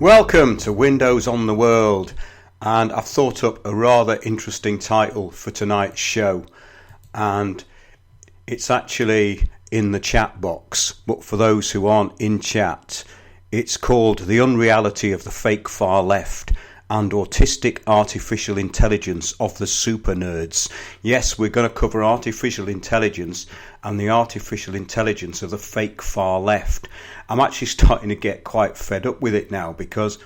Welcome to Windows on the World, and I've thought up a rather interesting title for tonight's show, and it's actually in the chat box, but for those who aren't in chat, it's called The Unreality of the Fake Far Left and Autistic Artificial Intelligence of the Supernerds. Yes, we're going to cover artificial intelligence and the artificial intelligence of the fake far left. I'm actually starting to get quite fed up with it now because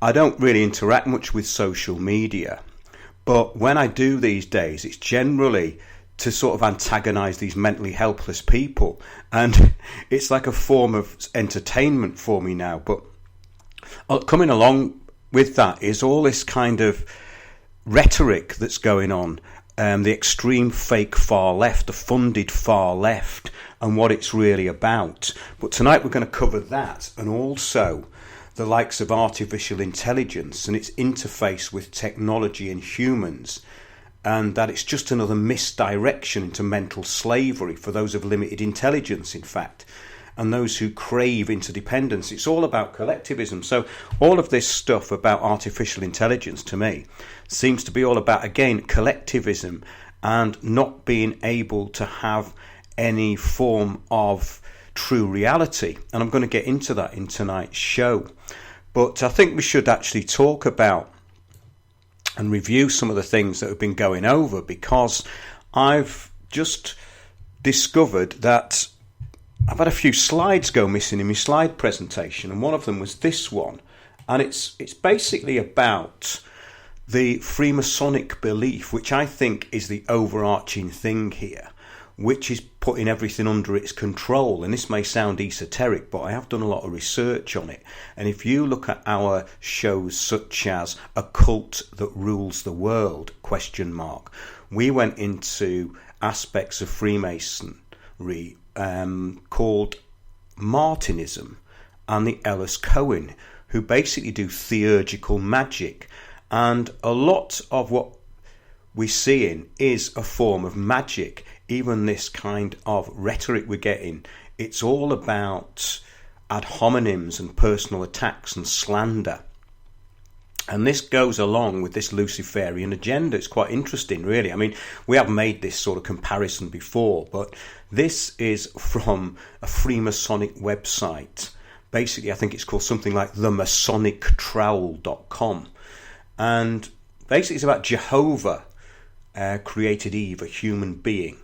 I don't really interact much with social media. But when I do these days, it's generally to sort of antagonize these mentally helpless people. And it's like a form of entertainment for me now. But coming along with that is all this kind of rhetoric that's going on, the extreme fake far left, the funded far left, and what it's really about. But tonight we're going to cover that, and also the likes of artificial intelligence and its interface with technology and humans, and that it's just another misdirection into mental slavery for those of limited intelligence, in fact, and those who crave interdependence. It's all about collectivism. So all of this stuff about artificial intelligence, to me, seems to be all about, again, collectivism and not being able to have any form of true reality. And I'm going to get into that in tonight's show. But I think we should actually talk about and review some of the things that have been going over, because I've just discovered that I've had a few slides go missing in my slide presentation, and one of them was this one, and it's basically about the Freemasonic belief, which I think is the overarching thing here, which is putting everything under its control. And this may sound esoteric, but I have done a lot of research on it. And if you look at our shows such as A Cult That Rules the World, ? We went into aspects of Freemasonry called Martinism and the Ellis Cohen, who basically do theurgical magic. And a lot of what we're seeing is a form of magic. Even this kind of rhetoric we're getting, it's all about ad hominems and personal attacks and slander. And this goes along with this Luciferian agenda. It's quite interesting, really. I mean, we have made this sort of comparison before, but this is from a Freemasonic website. Basically, I think it's called something like themasonictrowel.com. And basically, it's about Jehovah created Eve, a human being.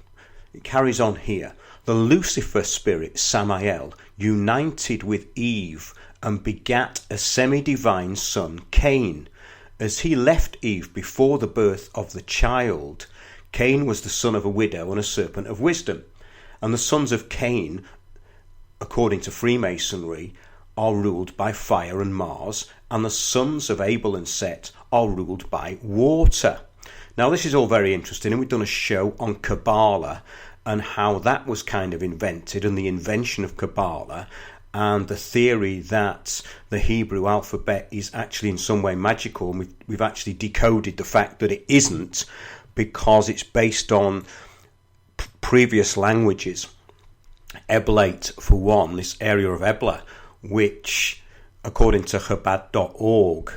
It carries on here. The Lucifer spirit, Samael, united with Eve and begat a semi-divine son, Cain. As he left Eve before the birth of the child, Cain was the son of a widow and a serpent of wisdom. And the sons of Cain, according to Freemasonry, are ruled by fire and Mars, and the sons of Abel and Set are ruled by water. Now, this is all very interesting, and we've done a show on Kabbalah and how that was kind of invented, and the invention of Kabbalah, and the theory that the Hebrew alphabet is actually in some way magical. And we've actually decoded the fact that it isn't, because it's based on previous languages. Eblate, for one, this area of Ebla, which, according to Chabad.org,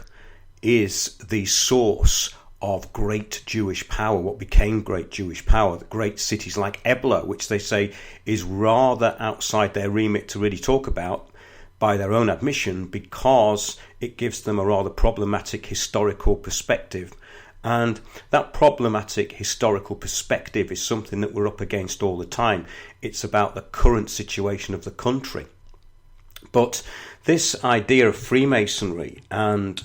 is the source of great Jewish power, what became great Jewish power, the great cities like Ebla, which they say is rather outside their remit to really talk about by their own admission, because it gives them a rather problematic historical perspective. And that problematic historical perspective is something that we're up against all the time. It's about the current situation of the country. But this idea of Freemasonry and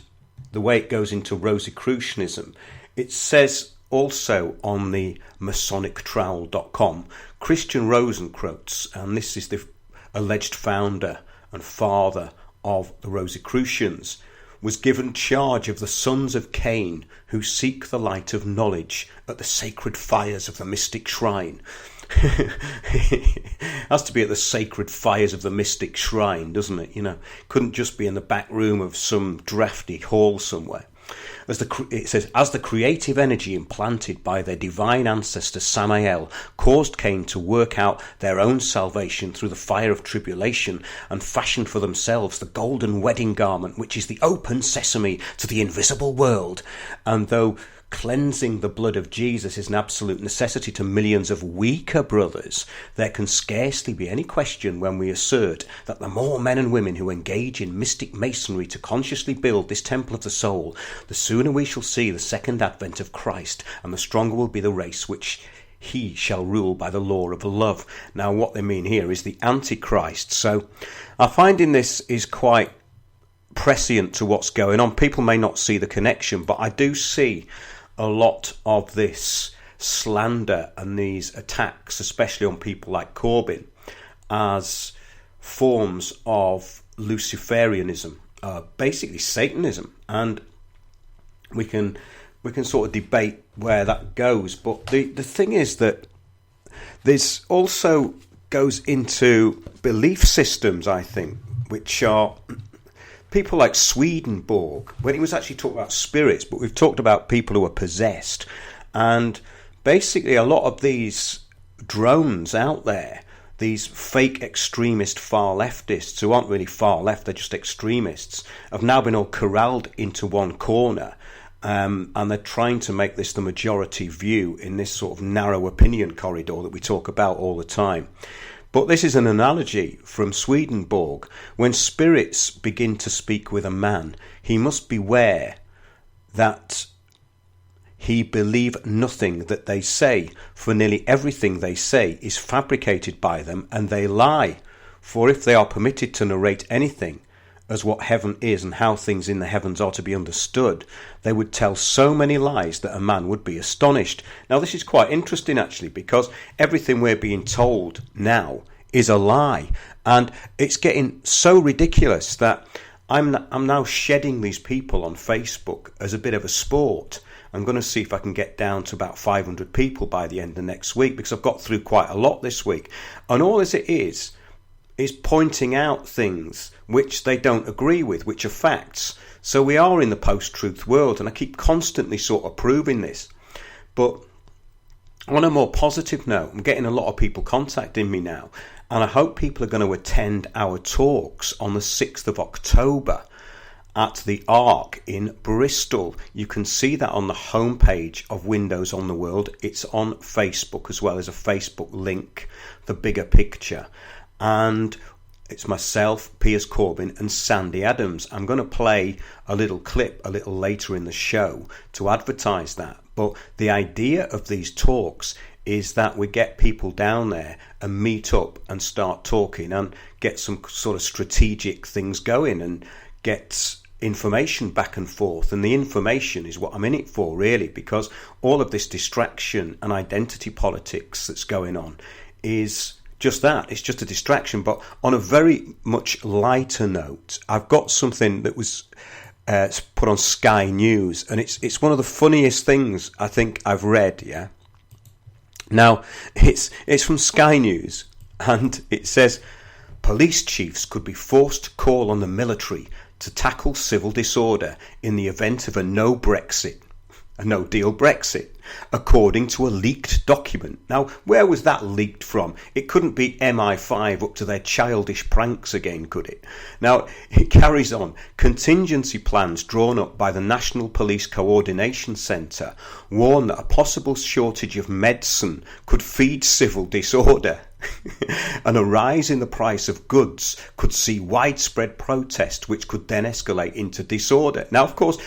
the way it goes into Rosicrucianism, it says also on the masonictrowel.com, Christian Rosenkreutz, and this is the alleged founder and father of the Rosicrucians, was given charge of the sons of Cain who seek the light of knowledge at the sacred fires of the mystic shrine. It has to be at the sacred fires of the mystic shrine, doesn't it? You know, couldn't just be in the back room of some drafty hall somewhere. It says, as the creative energy implanted by their divine ancestor Samael caused Cain to work out their own salvation through the fire of tribulation and fashioned for themselves the golden wedding garment, which is the open sesame to the invisible world. And though cleansing the blood of Jesus is an absolute necessity to millions of weaker brothers, there can scarcely be any question when we assert that the more men and women who engage in mystic masonry to consciously build this temple of the soul, the sooner we shall see the second advent of Christ, and the stronger will be the race which he shall rule by the law of love. Now, what they mean here is the Antichrist. So I find in this is quite prescient to what's going on. People may not see the connection, but I do see a lot of this slander and these attacks, especially on people like Corbyn, as forms of Luciferianism, basically Satanism. And we can sort of debate where that goes. But the thing is that this also goes into belief systems, I think, which are people like Swedenborg, when he was actually talking about spirits, but we've talked about people who are possessed. And basically a lot of these drones out there, these fake extremist far leftists, who aren't really far left, they're just extremists, have now been all corralled into one corner. And they're trying to make this the majority view in this sort of narrow opinion corridor that we talk about all the time. But this is an analogy from Swedenborg. When spirits begin to speak with a man, he must beware that he believe nothing that they say, for nearly everything they say is fabricated by them, and they lie. For if they are permitted to narrate anything as what heaven is and how things in the heavens are to be understood, they would tell so many lies that a man would be astonished. Now, this is quite interesting, actually, because everything we're being told now is a lie. And it's getting so ridiculous that I'm now shedding these people on Facebook as a bit of a sport. I'm going to see if I can get down to about 500 people by the end of next week, because I've got through quite a lot this week. And all as it is pointing out things which they don't agree with, which are facts. So we are in the post-truth world, and I keep constantly sort of proving this. But on a more positive note, I'm getting a lot of people contacting me now, and I hope people are going to attend our talks on the 6th of October at the Ark in Bristol. You can see that on the homepage of Windows on the World. It's on Facebook as well as a Facebook link, the bigger picture. And it's myself, Piers Corbyn, and Sandy Adams. I'm going to play a little clip a little later in the show to advertise that. But the idea of these talks is that we get people down there and meet up and start talking and get some sort of strategic things going and get information back and forth. And the information is what I'm in it for, really, because all of this distraction and identity politics that's going on is just that. It's just a distraction. But on a very much lighter note, I've got something that was put on Sky News, and it's one of the funniest things I think I've read. Yeah. Now it's from Sky News, and it says police chiefs could be forced to call on the military to tackle civil disorder in the event of a no deal Brexit, according to a leaked document. Now, where was that leaked from? It couldn't be MI5 up to their childish pranks again, could it? Now, it carries on. Contingency plans drawn up by the National Police Coordination Centre warn that a possible shortage of medicine could feed civil disorder. And a rise in the price of goods could see widespread protest, which could then escalate into disorder. Now, of course,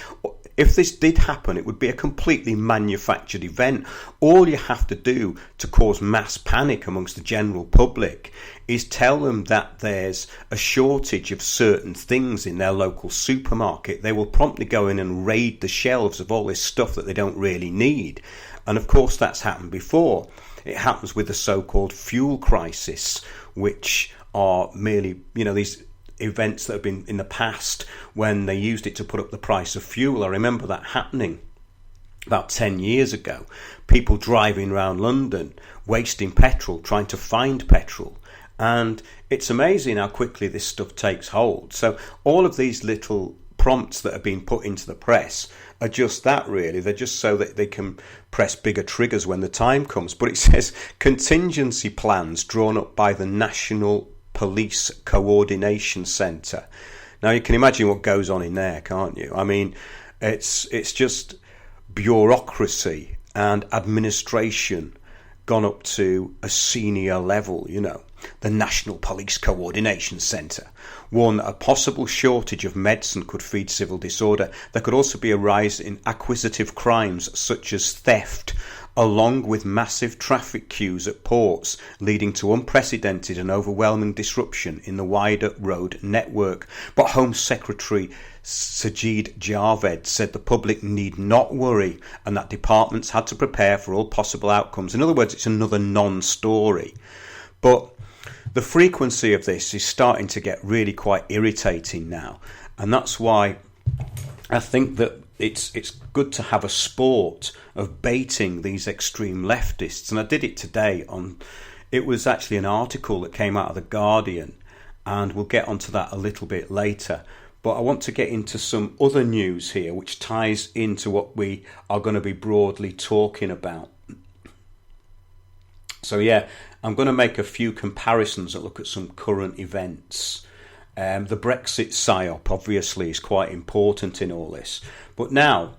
if this did happen, it would be a completely manufactured event. All you have to do to cause mass panic amongst the general public is tell them that there's a shortage of certain things in their local supermarket. They will promptly go in and raid the shelves of all this stuff that they don't really need. And of course, that's happened before. It happens with the so-called fuel crisis, which are merely, these events that have been in the past when they used it to put up the price of fuel. I remember that happening about 10 years ago. People driving around London, wasting petrol, trying to find petrol. And it's amazing how quickly this stuff takes hold. So all of these little prompts that are being put into the press are just that, really. They're just so that they can press bigger triggers when the time comes. But it says contingency plans drawn up by the National Police Coordination Centre. Now, you can imagine what goes on in there, can't you? I mean, it's just bureaucracy and administration gone up to a senior level, you know. The National Police Coordination Centre warned that a possible shortage of medicine could feed civil disorder. There could also be a rise in acquisitive crimes such as theft, along with massive traffic queues at ports, leading to unprecedented and overwhelming disruption in the wider road network. But Home Secretary Sajid Javed said the public need not worry and that departments had to prepare for all possible outcomes. In other words, it's another non-story. But the frequency of this is starting to get really quite irritating now, and that's why I think that it's good to have a sport of baiting these extreme leftists. And I did it today it was actually an article that came out of The Guardian, and we'll get onto that a little bit later. But I want to get into some other news here which ties into what we are going to be broadly talking about. So yeah, I'm going to make a few comparisons that look at some current events. The Brexit psyop obviously is quite important in all this. But now,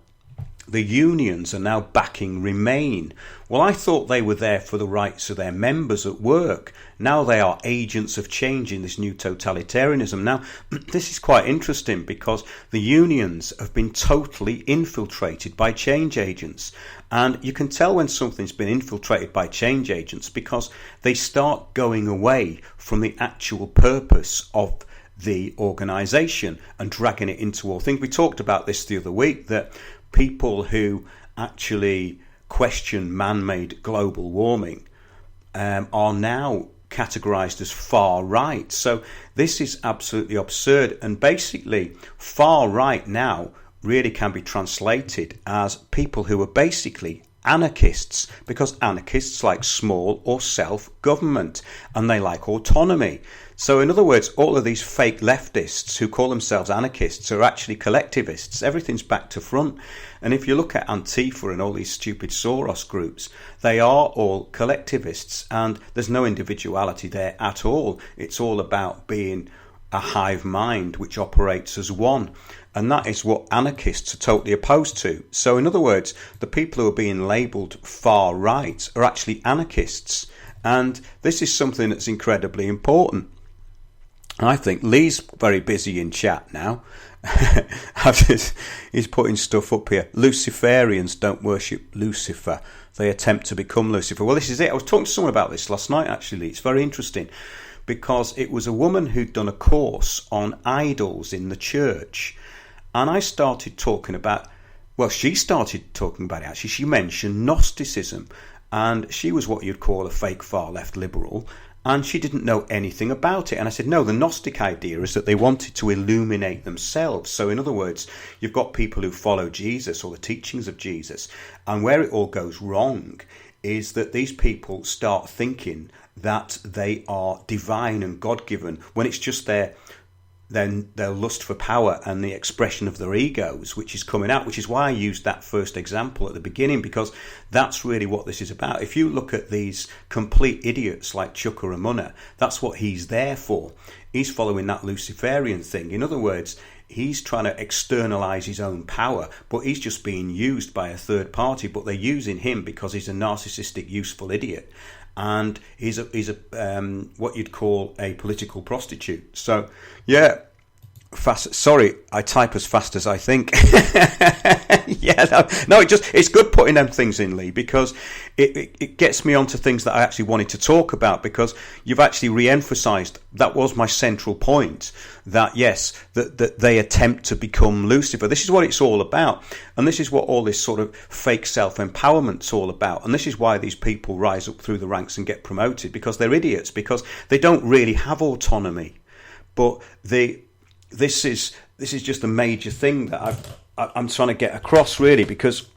the unions are now backing Remain. Well, I thought they were there for the rights of their members at work. Now they are agents of change in this new totalitarianism. Now, this is quite interesting because the unions have been totally infiltrated by change agents. And you can tell when something's been infiltrated by change agents because they start going away from the actual purpose of the organisation and dragging it into all things. We talked about this the other week, that people who actually question man-made global warming are now categorised as far right. So this is absolutely absurd. And basically, far right now really can be translated as people who are basically anarchists, because anarchists like small or self-government and they like autonomy. So in other words, all of these fake leftists who call themselves anarchists are actually collectivists. Everything's back to front. And if you look at Antifa and all these stupid Soros groups, they are all collectivists and there's no individuality there at all. It's all about being a hive mind which operates as one. And that is what anarchists are totally opposed to. So in other words, the people who are being labelled far right are actually anarchists. And this is something that's incredibly important. I think Lee's very busy in chat now. He's putting stuff up here. Luciferians don't worship Lucifer. They attempt to become Lucifer. Well, this is it. I was talking to someone about this last night, actually. It's very interesting because it was a woman who'd done a course on idols in the church. And I started talking about, well, she started talking about it, actually. She mentioned Gnosticism. And she was what you'd call a fake far-left liberal. And she didn't know anything about it. And I said, no, the Gnostic idea is that they wanted to illuminate themselves. So in other words, you've got people who follow Jesus or the teachings of Jesus. And where it all goes wrong is that these people start thinking that they are divine and God-given when it's just their lust for power and the expression of their egos which is coming out, which is why I used that first example at the beginning, because that's really what this is about. If you look at these complete idiots like Chuka Ramuna, that's what he's there for. He's following that Luciferian thing. In other words, he's trying to externalize his own power, but he's just being used by a third party, but they're using him because he's a narcissistic, useful idiot. And he's a what you'd call a political prostitute. So, yeah, fast. Sorry, I type as fast as I think. It's good putting them things in, Lee, because it gets me onto things that I actually wanted to talk about, because you've actually re-emphasised that was my central point, that yes, that they attempt to become Lucifer. This is what it's all about, and this is what all this sort of fake self-empowerment's all about, and this is why these people rise up through the ranks and get promoted, because they're idiots, because they don't really have autonomy. But this is just a major thing that I'm trying to get across, really, because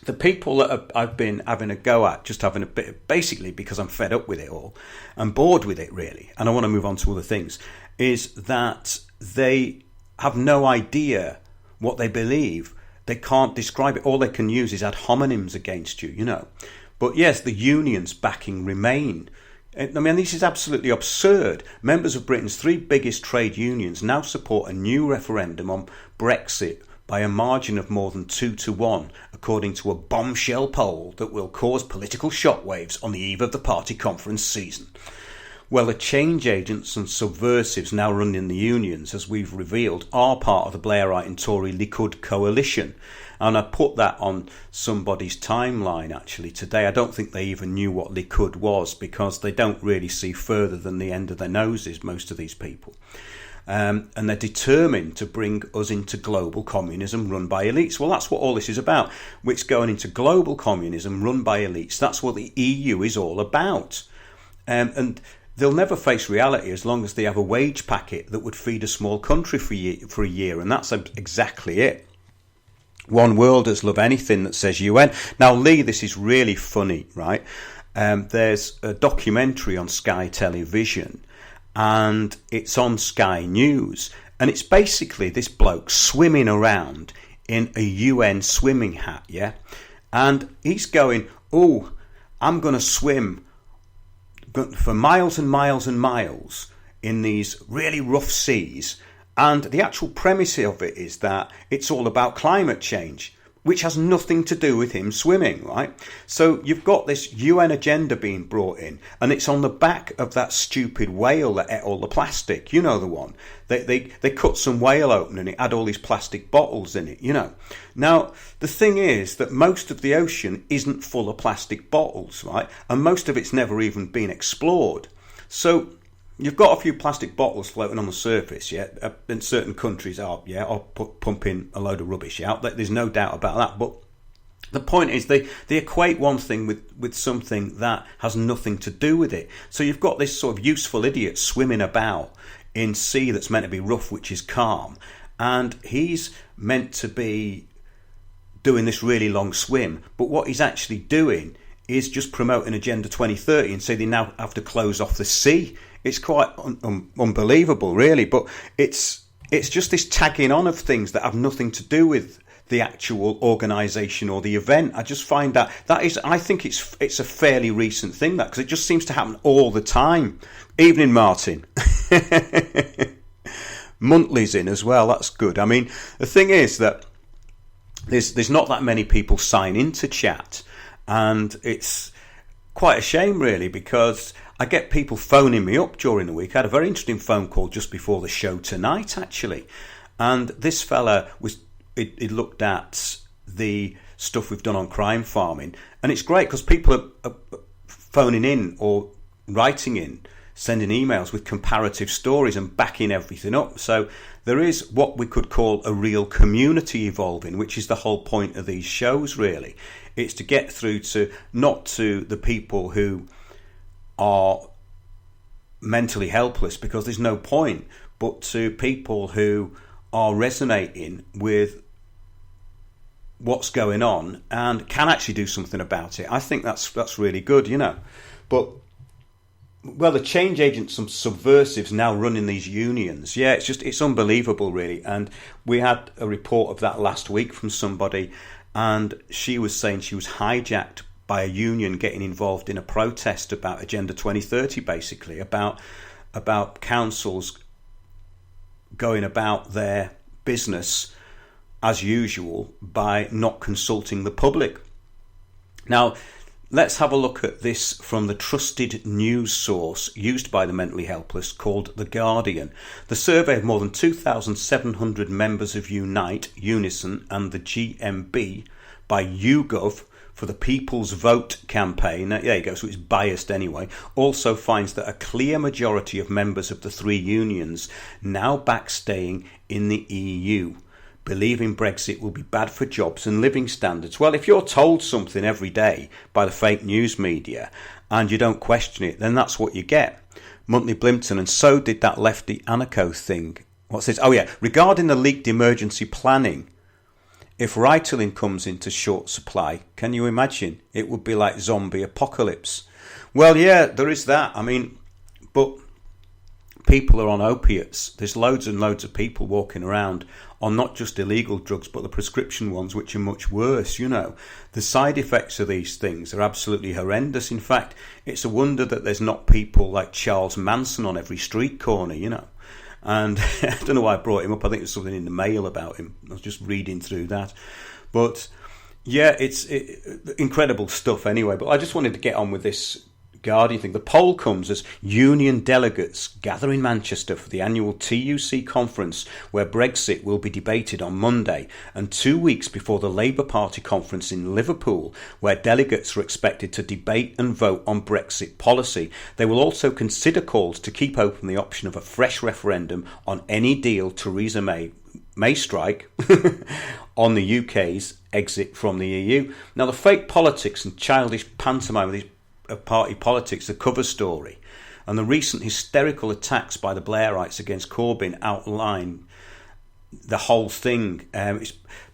the people that I've been having a go at, just having a bit, basically because I'm fed up with it all, I'm bored with it, really, and I want to move on to other things, is that they have no idea what they believe. They can't describe it. All they can use is ad hominems against you, you know. But yes, the unions backing Remain. I mean, this is absolutely absurd. Members of Britain's 3 biggest trade unions now support a new referendum on Brexit by a margin of more than 2-1, according to a bombshell poll that will cause political shockwaves on the eve of the party conference season. Well, the change agents and subversives now running the unions, as we've revealed, are part of the Blairite and Tory Likud coalition. And I put that on somebody's timeline actually today. I don't think they even knew what Likud was, because they don't really see further than the end of their noses, most of these people. And they're determined to bring us into global communism run by elites. Well, that's what all this is about. It's going into global communism run by elites. That's what the EU is all about. And they'll never face reality as long as they have a wage packet that would feed a small country for a year. And that's exactly it. One worlders love anything that says UN. Now, Lee, this is really funny, right? There's a documentary on Sky Television, and it's on Sky News. And it's basically this bloke swimming around in a UN swimming hat, yeah? And he's going, oh, I'm going to swim for miles and miles and miles in these really rough seas. And the actual premise of it is that it's all about climate change, which has nothing to do with him swimming, right? So you've got this UN agenda being brought in, and it's on the back of that stupid whale that ate all the plastic. You know the one. They cut some whale open and it had all these plastic bottles in it, you know. Now, the thing is that most of the ocean isn't full of plastic bottles, right? And most of it's never even been explored. So you've got a few plastic bottles floating on the surface, yeah, and certain countries are pumping a load of rubbish out. There's no doubt about that. But the point is they equate one thing with something that has nothing to do with it. So you've got this sort of useful idiot swimming about in sea that's meant to be rough, which is calm. And he's meant to be doing this really long swim. But what he's actually doing is just promoting Agenda 2030 and say they now have to close off the sea. It's quite unbelievable, really. But it's just this tagging on of things that have nothing to do with the actual organisation or the event. I just find that is, I think it's a fairly recent thing, that, because it just seems to happen all the time. Evening, Martin. Monthly's in as well. That's good. I mean, the thing is that there's not that many people sign into chat, and it's quite a shame, really, because I get people phoning me up during the week. I had a very interesting phone call just before the show tonight, actually. And this fella he looked at the stuff we've done on crime farming. And it's great because people are phoning in or writing in, sending emails with comparative stories and backing everything up. So there is what we could call a real community evolving, which is the whole point of these shows, really. It's to get through to, not to the people who are mentally helpless, because there's no point, but to people who are resonating with what's going on and can actually do something about it. I think that's really good, you know. But well, the change agents and subversives now running these unions, yeah, it's unbelievable, really. And we had a report of that last week from somebody, and she was saying she was hijacked by a union getting involved in a protest about Agenda 2030, basically, about councils going about their business as usual by not consulting the public. Now, let's have a look at this from the trusted news source used by the mentally helpless called The Guardian. The survey of more than 2,700 members of Unite, Unison and the GMB by YouGov for the People's Vote campaign, there you go, so it's biased anyway, also finds that a clear majority of members of the 3 unions now back staying in the EU, believing Brexit will be bad for jobs and living standards. Well, if you're told something every day by the fake news media and you don't question it, then that's what you get. Monthly Blimpton, and so did that lefty Anaco thing. What's this? Oh yeah, regarding the leaked emergency planning, if Ritalin comes into short supply, can you imagine? It would be like zombie apocalypse. Well, yeah, there is that. I mean, but people are on opiates. There's loads and loads of people walking around on not just illegal drugs, but the prescription ones, which are much worse. The side effects of these things are absolutely horrendous. In fact, it's a wonder that there's not people like Charles Manson on every street corner. And I don't know why I brought him up. I think there's something in the mail about him. I was just reading through that. But yeah, it's incredible stuff anyway. But I just wanted to get on with this Guardian thing. The poll comes as union delegates gather in Manchester for the annual TUC conference, where Brexit will be debated on Monday, and 2 weeks before the Labour Party conference in Liverpool, where delegates are expected to debate and vote on Brexit policy. They will also consider calls to keep open the option of a fresh referendum on any deal Theresa may strike on the UK's exit from the EU. Now, the fake politics and childish pantomime of these party politics, the cover story, and the recent hysterical attacks by the Blairites against Corbyn outline the whole thing.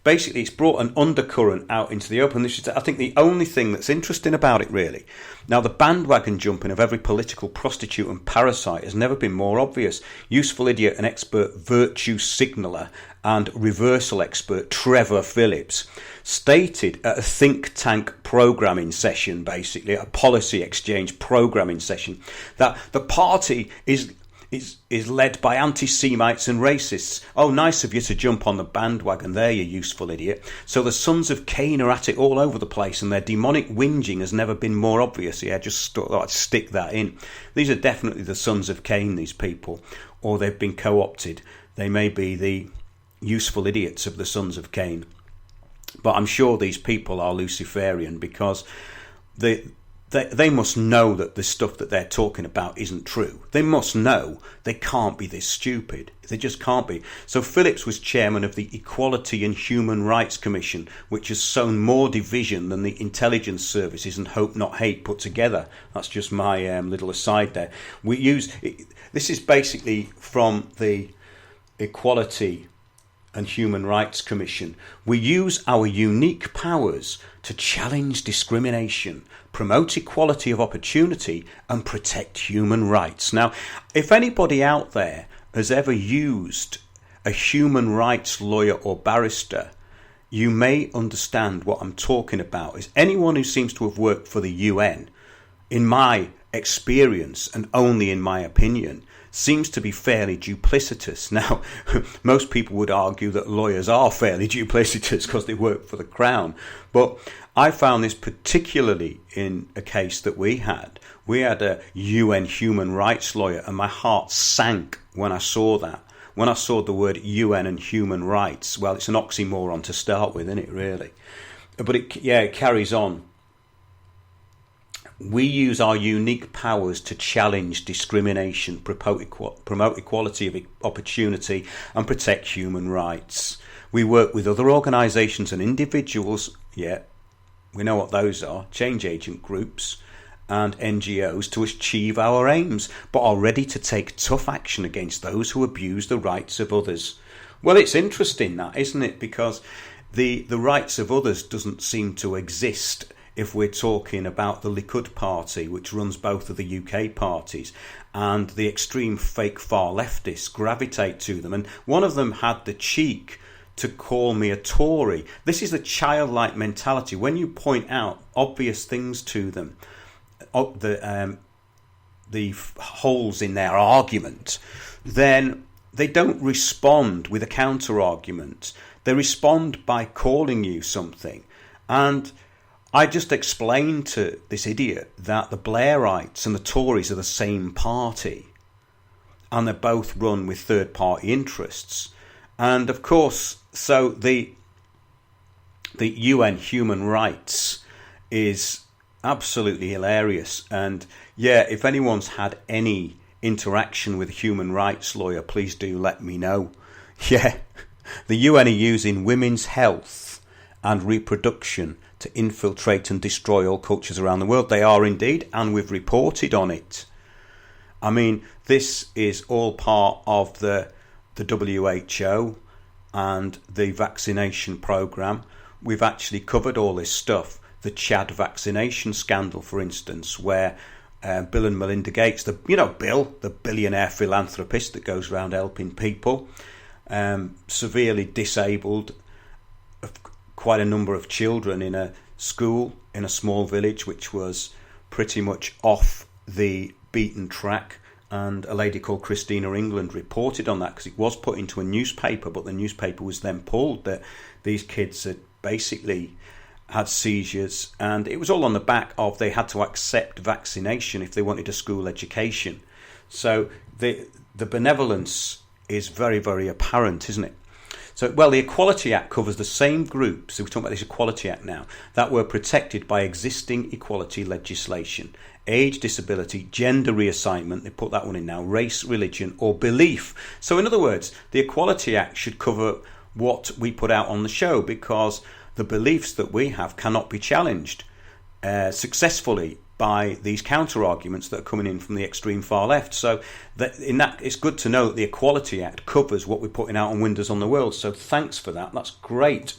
It's brought an undercurrent out into the open. This is, I think, the only thing that's interesting about it, really. Now, the bandwagon jumping of every political prostitute and parasite has never been more obvious. Useful idiot and expert virtue signaller and reversal expert Trevor Phillips stated at a think tank programming session, basically a policy exchange programming session, that the party is led by anti-Semites and racists. Oh, nice of you to jump on the bandwagon there, you useful idiot. So the sons of Cain are at it all over the place, and their demonic whinging has never been more obvious. Yeah, just thought I'd stick that in. These are definitely the sons of Cain, these people, or they've been co-opted. They may be the useful idiots of the sons of Cain. But I'm sure these people are Luciferian, because they must know that the stuff that they're talking about isn't true. They must know. They can't be this stupid. They just can't be. So Phillips was chairman of the Equality and Human Rights Commission, which has sown more division than the intelligence services and Hope Not Hate put together. That's just my little aside there. This is basically from the Equality and Human Rights Commission. We use our unique powers to challenge discrimination, promote equality of opportunity, and protect human rights. Now, if anybody out there has ever used a human rights lawyer or barrister, you may understand what I'm talking about. Is anyone who seems to have worked for the UN, in my experience and only in my opinion, seems to be fairly duplicitous. Now, most people would argue that lawyers are fairly duplicitous because they work for the Crown. But I found this particularly in a case that we had. We had a UN human rights lawyer, and my heart sank when I saw that. When I saw the word UN and human rights. Well, it's an oxymoron to start with, isn't it, really? But it carries on. We use our unique powers to challenge discrimination, promote equality of opportunity, and protect human rights. We work with other organisations and individuals, we know what those are, change agent groups and NGOs, to achieve our aims, but are ready to take tough action against those who abuse the rights of others. Well, it's interesting that, isn't it? Because the rights of others doesn't seem to exist if we're talking about the Likud party, which runs both of the UK parties, and the extreme fake far leftists gravitate to them. And one of them had the cheek to call me a Tory. This is the childlike mentality. When you point out obvious things to them, the holes in their argument, then they don't respond with a counter argument. They respond by calling you something. And I just explained to this idiot that the Blairites and the Tories are the same party, and they're both run with third-party interests. And of course, so the UN human rights is absolutely hilarious. And if anyone's had any interaction with a human rights lawyer, please do let me know. The UN are using women's health and reproduction to infiltrate and destroy all cultures around the world. They are indeed, and we've reported on it. I mean, this is all part of the WHO and the vaccination programme. We've actually covered all this stuff. The Chad vaccination scandal, for instance, where Bill and Melinda Gates, Bill, the billionaire philanthropist that goes around helping people, severely disabled quite a number of children in a school in a small village which was pretty much off the beaten track. And a lady called Christina England reported on that because it was put into a newspaper, but the newspaper was then pulled that these kids had basically had seizures, and it was all on the back of they had to accept vaccination if they wanted a school education. So the benevolence is very, very apparent, isn't it? So, well, the Equality Act covers the same groups, so we're talking about this Equality Act now, that were protected by existing equality legislation. Age, disability, gender reassignment, they put that one in now, race, religion or belief. So in other words, the Equality Act should cover what we put out on the show, because the beliefs that we have cannot be challenged successfully by these counter arguments that are coming in from the extreme far left. So it's good to know that the Equality Act covers what we're putting out on Windows on the World. So thanks for that. That's great.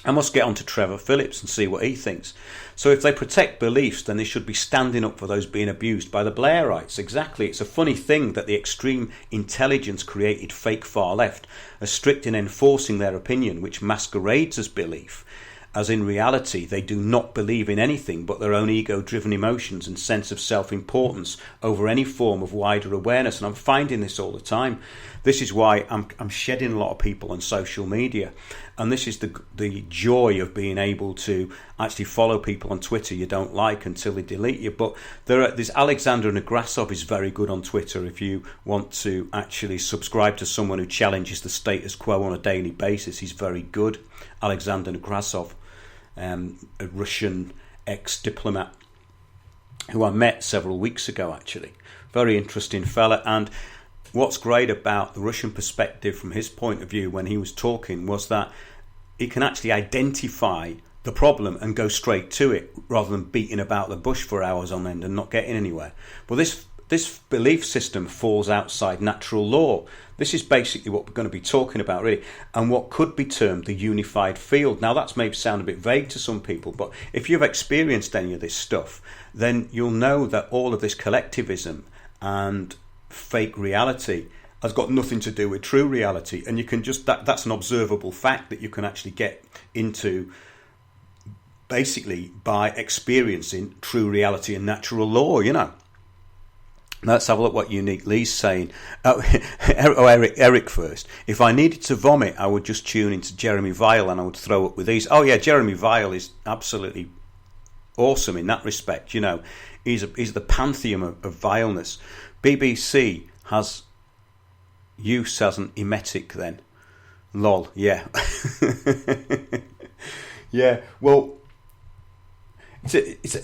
I must get on to Trevor Phillips and see what he thinks. So if they protect beliefs, then they should be standing up for those being abused by the Blairites. Exactly. It's a funny thing that the extreme intelligence created fake far left are strict in enforcing their opinion, which masquerades as belief, as in reality they do not believe in anything but their own ego-driven emotions and sense of self-importance over any form of wider awareness. And I'm finding this all the time. This is why I'm shedding a lot of people on social media, and this is the joy of being able to actually follow people on Twitter you don't like until they delete you. But there's Alexander Nekrasov is very good on Twitter. If you want to actually subscribe to someone who challenges the status quo on a daily basis, he's very good. Alexander Nekrasov, a Russian ex-diplomat who I met several weeks ago, actually. Very interesting fella. And what's great about the Russian perspective from his point of view when he was talking was that he can actually identify the problem and go straight to it rather than beating about the bush for hours on end and not getting anywhere. Well, this belief system falls outside natural law. This is basically what we're going to be talking about, really, and what could be termed the unified field. Now, that's maybe sound a bit vague to some people, but if you've experienced any of this stuff, then you'll know that all of this collectivism and fake reality has got nothing to do with true reality, and you can just that's an observable fact that you can actually get into basically by experiencing true reality and natural law, Let's have a look what Unique Lee's saying. Eric first. If I needed to vomit, I would just tune into Jeremy Vile and I would throw up with these. Oh yeah, Jeremy Vile is absolutely awesome in that respect. He's the pantheon of vileness. BBC has use as an emetic then. Lol, yeah. Yeah, well,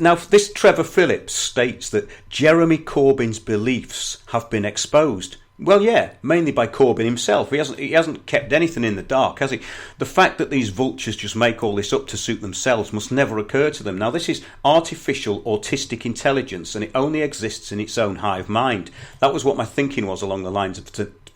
now this Trevor Phillips states that Jeremy Corbyn's beliefs have been exposed. Well, yeah, mainly by Corbyn himself. He hasn't kept anything in the dark, has he? The fact that these vultures just make all this up to suit themselves must never occur to them. Now, this is artificial autistic intelligence, and it only exists in its own hive mind. That was what my thinking was along the lines of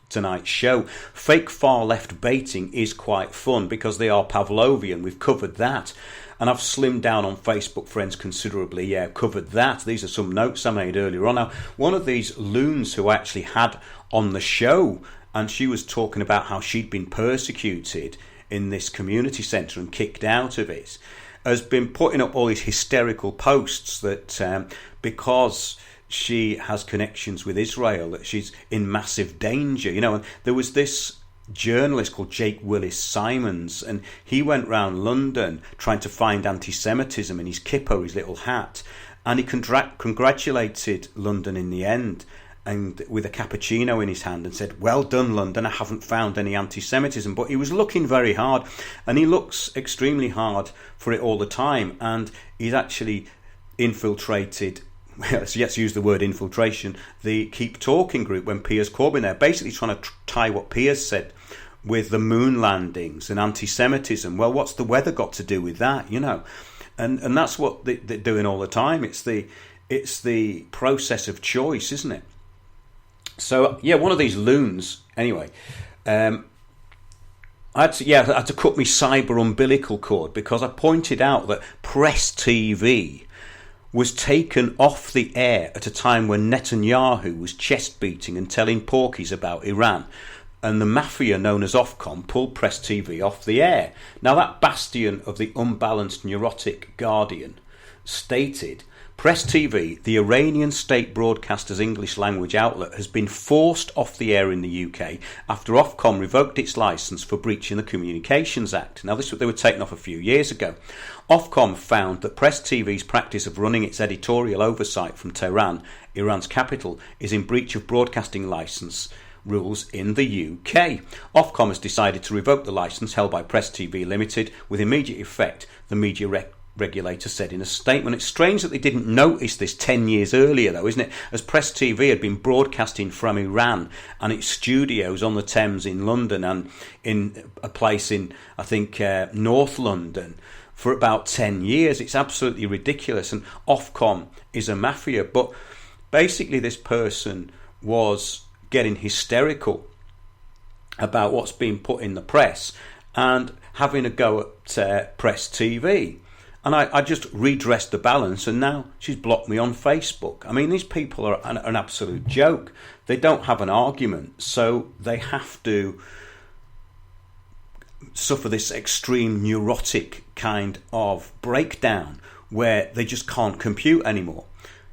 tonight's show. Fake far left baiting is quite fun because they are Pavlovian. We've covered that. And I've slimmed down on Facebook friends considerably. Yeah, covered that. These are some notes I made earlier on. Now, one of these loons who I actually had on the show, and she was talking about how she'd been persecuted in this community centre and kicked out of it, has been putting up all these hysterical posts that because she has connections with Israel, that she's in massive danger. And there was this journalist called Jake Willis Simons, and he went round London trying to find anti-Semitism in his kippo, his little hat, and he congratulated London in the end, and with a cappuccino in his hand, and said, "Well done, London, I haven't found any anti-Semitism." But he was looking very hard, and he looks extremely hard for it all the time, and he's actually infiltrated, so let's use the word infiltration, the Keep Talking group when Piers Corbyn there, basically trying to tie what Piers said with the moon landings and anti-Semitism. Well, what's the weather got to do with that, And that's what they're doing all the time. It's the process of choice, isn't it? So, yeah, one of these loons, anyway, I had to cut my cyber umbilical cord because I pointed out that Press TV was taken off the air at a time when Netanyahu was chest beating and telling porkies about Iran, and the mafia known as Ofcom pulled Press TV off the air. Now, that bastion of the unbalanced neurotic Guardian stated, Press TV, the Iranian state broadcaster's English language outlet, has been forced off the air in the UK after Ofcom revoked its licence for breaching the Communications Act. Now, they were taken off a few years ago. Ofcom found that Press TV's practice of running its editorial oversight from Tehran, Iran's capital, is in breach of broadcasting licence rules in the UK. Ofcom has decided to revoke the licence held by Press TV Limited with immediate effect, the media regulator said in a statement. It's strange that they didn't notice this 10 years earlier, though, isn't it? As Press TV had been broadcasting from Iran and its studios on the Thames in London and in a place in, I think, North London for about 10 years. It's absolutely ridiculous. And Ofcom is a mafia. But basically, this person was getting hysterical about what's being put in the press and having a go at Press TV. And I just redressed the balance, and now she's blocked me on Facebook. I mean, these people are an absolute joke. They don't have an argument, so they have to suffer this extreme neurotic kind of breakdown where they just can't compute anymore.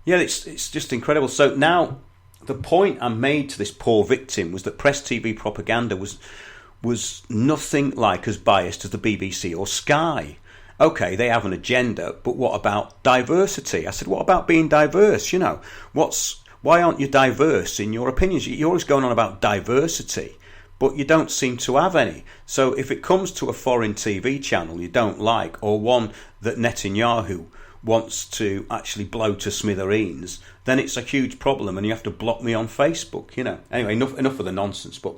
Yeah, it's just incredible. So now the point I made to this poor victim was that Press TV propaganda was nothing like as biased as the BBC or Sky. Okay, they have an agenda, but what about diversity? I said, what about being diverse? You know, why aren't you diverse in your opinions? You're always going on about diversity, but you don't seem to have any. So if it comes to a foreign TV channel you don't like, or one that Netanyahu wants to actually blow to smithereens, then it's a huge problem and you have to block me on Facebook, you know. Anyway, enough of the nonsense, but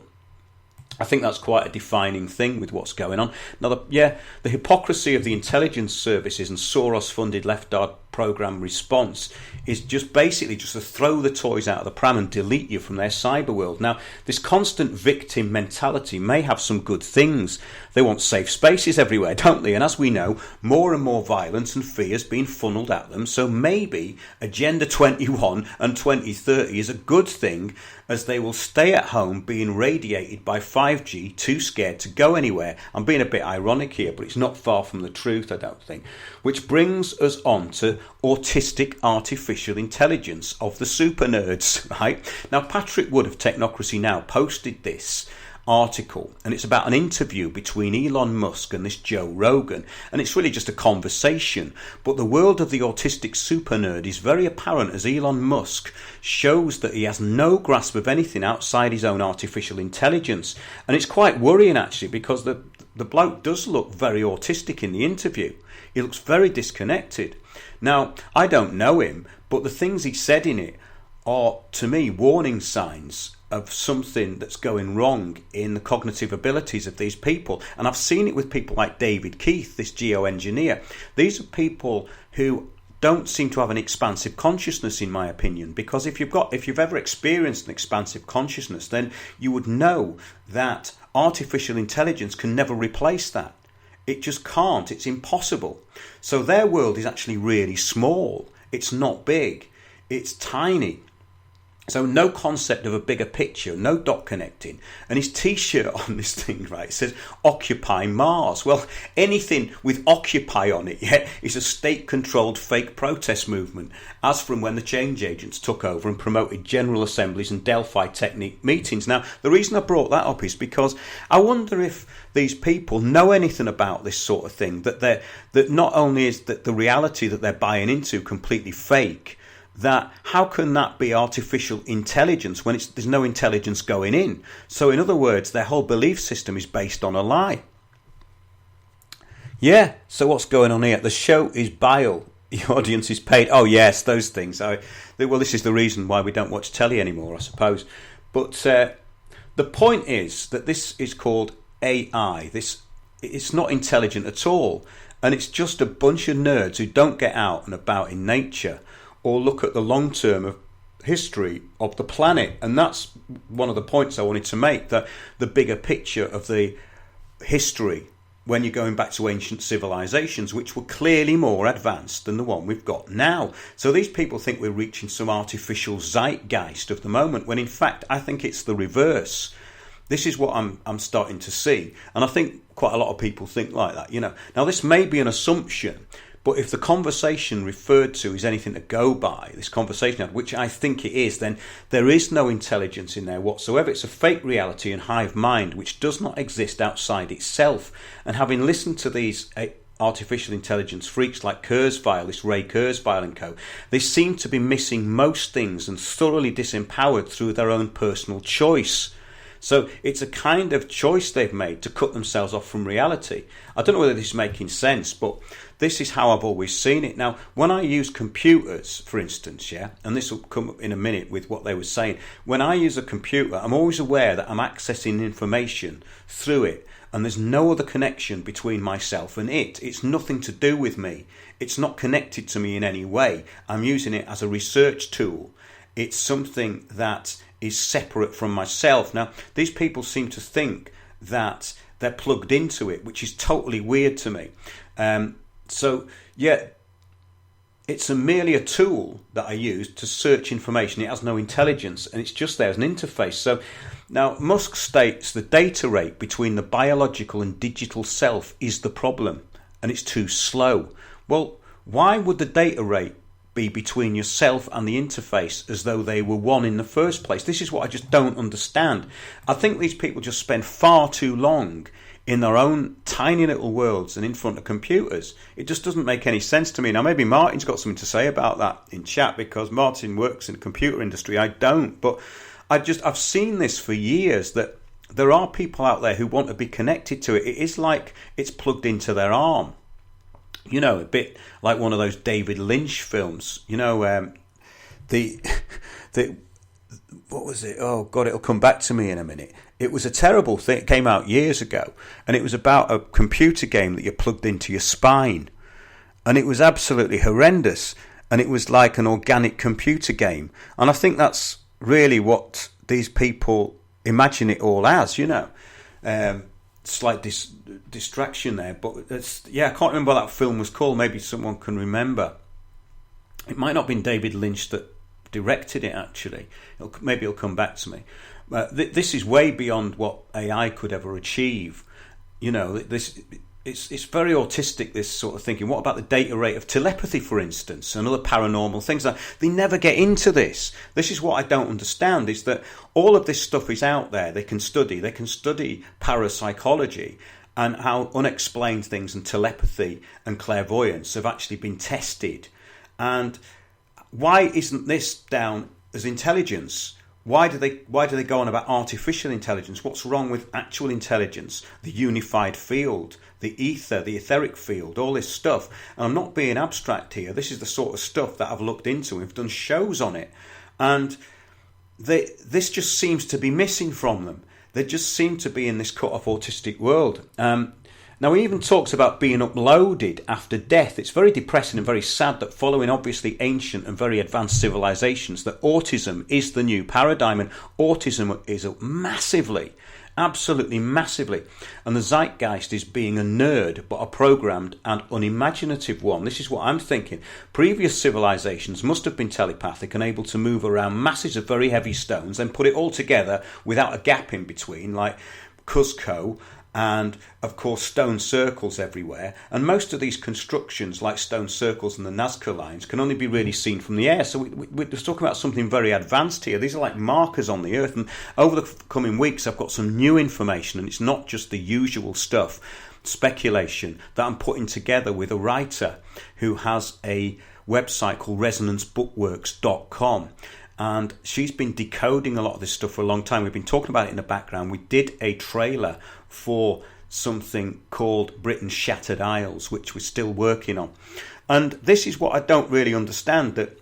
I think that's quite a defining thing with what's going on. Now, the hypocrisy of the intelligence services and Soros-funded Left-Art program response is just basically just to throw the toys out of the pram and delete you from their cyber world. Now, this constant victim mentality may have some good things. They want safe spaces everywhere, don't they? And as we know, more and more violence and fear is being funneled at them. So maybe Agenda 21 and 2030 is a good thing, as they will stay at home being radiated by 5G, too scared to go anywhere. I'm being a bit ironic here, but it's not far from the truth, I don't think. Which brings us on to Autistic Artificial Intelligence of the Supernerds, right? Now, Patrick Wood of Technocracy Now! Posted this article, and it's about an interview between Elon Musk and this Joe Rogan, and it's really just a conversation, but the world of the autistic super nerd is very apparent as Elon Musk shows that he has no grasp of anything outside his own artificial intelligence. And it's quite worrying, actually, because the bloke does look very autistic in the interview. He looks very disconnected. Now, I don't know him, but the things he said in it are, to me, warning signs of something that's going wrong in the cognitive abilities of these people. And I've seen it with people like David Keith, this geoengineer. These are people who don't seem to have an expansive consciousness, in my opinion, because if you've ever experienced an expansive consciousness, then you would know that artificial intelligence can never replace that. It just can't. It's impossible. So their world is actually really small. It's not big. It's tiny. So no concept of a bigger picture, no dot connecting. And his T-shirt on this thing, right, it says Occupy Mars. Well, anything with Occupy on it, yeah, is a state-controlled fake protest movement, as from when the change agents took over and promoted general assemblies and Delphi technique meetings. Now, the reason I brought that up is because I wonder if these people know anything about this sort of thing, that not only is that the reality that they're buying into completely fake, that how can that be artificial intelligence when there's no intelligence going in? So in other words, their whole belief system is based on a lie. Yeah, so what's going on here? The show is bile. The audience is paid. Oh yes, those things. Well, this is the reason why we don't watch telly anymore, I suppose. But the point is that this is called AI. It's not intelligent at all. And it's just a bunch of nerds who don't get out and about in nature or look at the long term of history of the planet. And that's one of the points I wanted to make, that the bigger picture of the history when you're going back to ancient civilizations, which were clearly more advanced than the one we've got now. So these people think we're reaching some artificial zeitgeist of the moment, when in fact I think it's the reverse. This is what I'm starting to see, and I think quite a lot of people think like that. Now this may be an assumption, but if the conversation referred to is anything to go by, this conversation, which I think it is, then there is no intelligence in there whatsoever. It's a fake reality and hive mind which does not exist outside itself. And having listened to these artificial intelligence freaks like Kurzweil, this Ray Kurzweil and co, they seem to be missing most things and thoroughly disempowered through their own personal choice. So it's a kind of choice they've made to cut themselves off from reality. I don't know whether this is making sense, but this is how I've always seen it. Now, when I use computers, for instance, and this will come up in a minute with what they were saying, when I use a computer, I'm always aware that I'm accessing information through it, and there's no other connection between myself and it. It's nothing to do with me. It's not connected to me in any way. I'm using it as a research tool. It's something that is separate from myself. Now, these people seem to think that they're plugged into it, which is totally weird to me. It's merely a tool that I use to search information. It has no intelligence, and it's just there as an interface. So now Musk states the data rate between the biological and digital self is the problem, and it's too slow. Well, why would the data rate be between yourself and the interface as though they were one in the first place? This is what I just don't understand. I think these people just spend far too long in their own tiny little worlds and in front of computers. It just doesn't make any sense to me. Now, maybe Martin's got something to say about that in chat, because Martin works in the computer industry. I don't, but I've seen this for years, that there are people out there who want to be connected to it. It is like it's plugged into their arm. A bit like one of those David Lynch films. What was it? Oh God, it'll come back to me in a minute. It was a terrible thing. It came out years ago, and it was about a computer game that you plugged into your spine, and it was absolutely horrendous. And it was like an organic computer game, and I think that's really what these people imagine it all as. Slight distraction there, but I can't remember what that film was called. Maybe someone can remember. It might not have been David Lynch that directed it, actually. Maybe it'll come back to me. This is way beyond what AI could ever achieve. It's very autistic, this sort of thinking. What about the data rate of telepathy, for instance, and other paranormal things? They never get into this. This is what I don't understand, is that all of this stuff is out there. They can study parapsychology and how unexplained things and telepathy and clairvoyance have actually been tested. And why isn't this down as intelligence? Why do they go on about artificial intelligence? What's wrong with actual intelligence? The unified field, the ether, the etheric field, all this stuff. And I'm not being abstract here. This is the sort of stuff that I've looked into. We've done shows on it. And this just seems to be missing from them. They just seem to be in this cut-off autistic world. Now, he even talks about being uploaded after death. It's very depressing and very sad that, following obviously ancient and very advanced civilizations, that autism is the new paradigm, and autism is massively, absolutely massively. And the zeitgeist is being a nerd, but a programmed and unimaginative one. This is what I'm thinking. Previous civilizations must have been telepathic and able to move around masses of very heavy stones and put it all together without a gap in between, like Cuzco, and of course stone circles everywhere. And most of these constructions, like stone circles and the Nazca lines, can only be really seen from the air. So we're just talking about something very advanced here. These are like markers on the earth, and over the coming weeks I've got some new information, and it's not just the usual stuff, speculation, that I'm putting together with a writer who has a website called resonancebookworks.com. And she's been decoding a lot of this stuff for a long time. We've been talking about it in the background. We did a trailer for something called Britain's Shattered Isles, which we're still working on. And this is what I don't really understand, that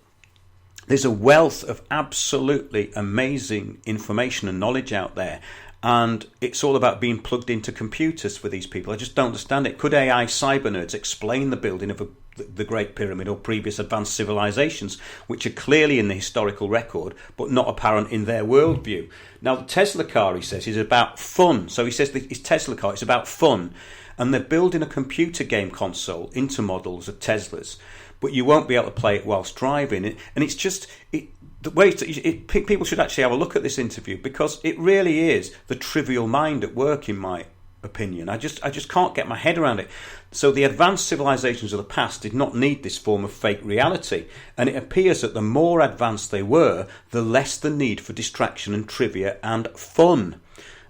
there's a wealth of absolutely amazing information and knowledge out there. And it's all about being plugged into computers for these people. I just don't understand it. Could AI cybernerds explain the building of the Great Pyramid or previous advanced civilizations, which are clearly in the historical record, but not apparent in their worldview? Now, the Tesla car, he says, is about fun. So he says that his Tesla car is about fun. and they're building a computer game console into models of Teslas, but you won't be able to play it whilst driving. And it's just the way people should actually have a look at this interview, because it really is the trivial mind at work, in my opinion. I just can't get my head around it. So the advanced civilizations of the past did not need this form of fake reality, and it appears that the more advanced they were, the less the need for distraction and trivia and fun.